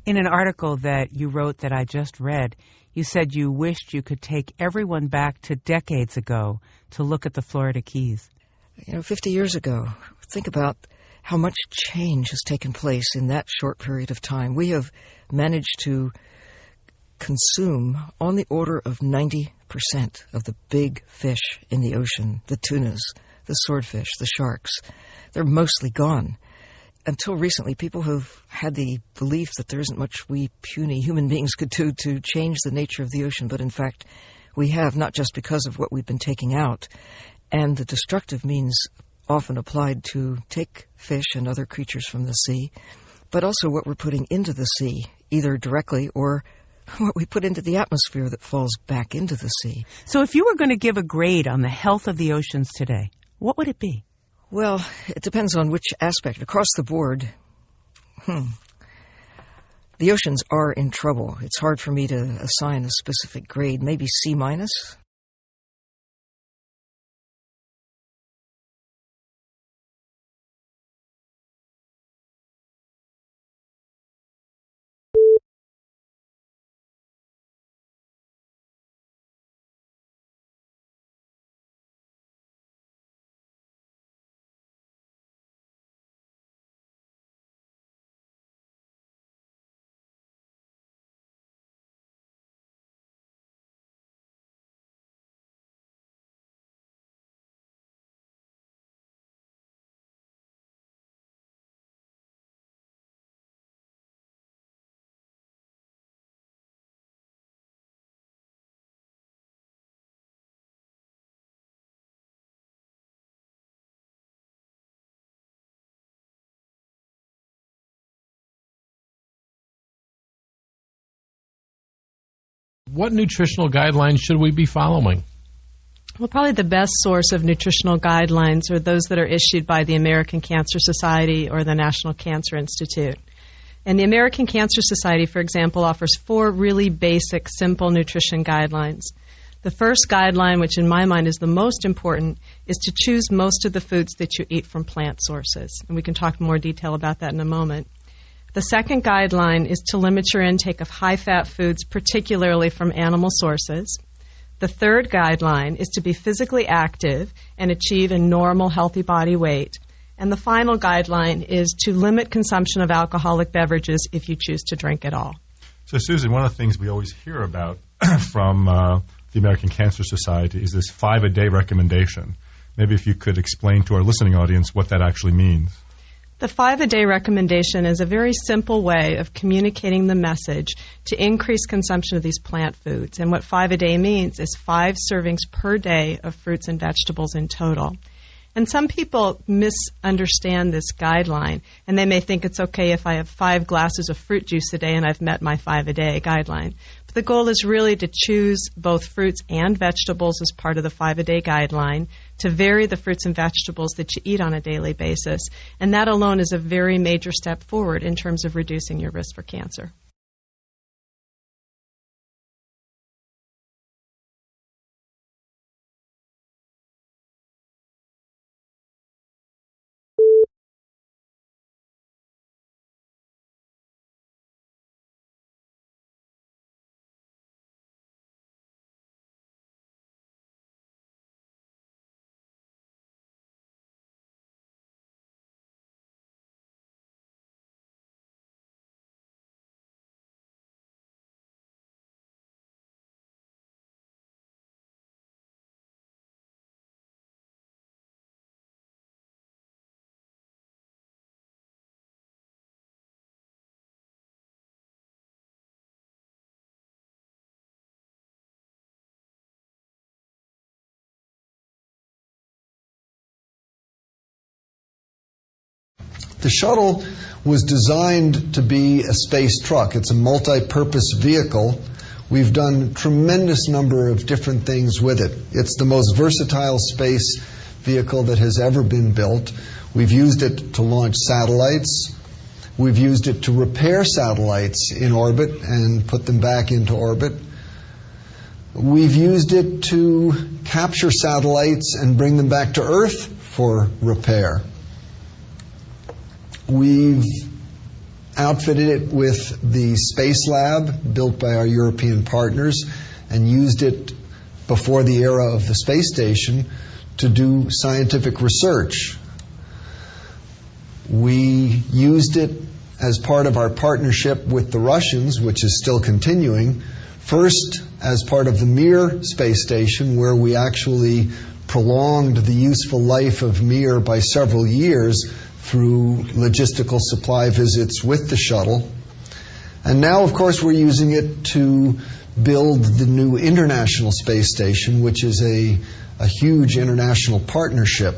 In an article that you wrote that I just read, you said you wished you could take everyone back to decades ago to look at the Florida Keys. 50 years ago, think about how much change has taken place in that short period of time. We have managed to consume on the order of 90% of the big fish in the ocean, the tunas, the swordfish, the sharks. They're mostly gone. Until recently, people have had the belief that there isn't much we puny human beings could do to change the nature of the ocean, but in fact, we have, not just because of what we've been taking out, and the destructive means often applied to take fish and other creatures from the sea, but also what we're putting into the sea, either directly or what we put into the atmosphere that falls back into the sea. So if you were going to give a grade on the health of the oceans today, what would it be? Well, it depends on which aspect. Across the board, the oceans are in trouble. It's hard for me to assign a specific grade, maybe C-. What nutritional guidelines should we be following? Well, probably the best source of nutritional guidelines are those that are issued by the American Cancer Society or the National Cancer Institute. And the American Cancer Society, for example, offers 4 really basic, simple nutrition guidelines. The first guideline, which in my mind is the most important, is to choose most of the foods that you eat from plant sources. And we can talk more detail about that in a moment. The second guideline is to limit your intake of high-fat foods, particularly from animal sources. The third guideline is to be physically active and achieve a normal, healthy body weight. And the final guideline is to limit consumption of alcoholic beverages if you choose to drink at all. So, Susan, one of the things we always hear about from the American Cancer Society is this 5-a-day recommendation. Maybe if you could explain to our listening audience what that actually means. The 5-a-day recommendation is a very simple way of communicating the message to increase consumption of these plant foods. And what 5-a-day means is 5 servings per day of fruits and vegetables in total. And some people misunderstand this guideline, and they may think it's okay if I have 5 glasses of fruit juice a day and I've met my 5-a-day guideline. But the goal is really to choose both fruits and vegetables as part of the 5-a-day guideline, to vary the fruits and vegetables that you eat on a daily basis. And that alone is a very major step forward in terms of reducing your risk for cancer. The shuttle was designed to be a space truck. It's a multi-purpose vehicle. We've done a tremendous number of different things with it. It's the most versatile space vehicle that has ever been built. We've used it to launch satellites. We've used it to repair satellites in orbit and put them back into orbit. We've used it to capture satellites and bring them back to Earth for repair. We've outfitted it with the Space Lab built by our European partners and used it before the era of the space station to do scientific research. We used it as part of our partnership with the Russians, which is still continuing, first as part of the Mir space station, where we actually prolonged the useful life of Mir by several years through logistical supply visits with the shuttle. And now, of course, we're using it to build the new International Space Station, which is a huge international partnership.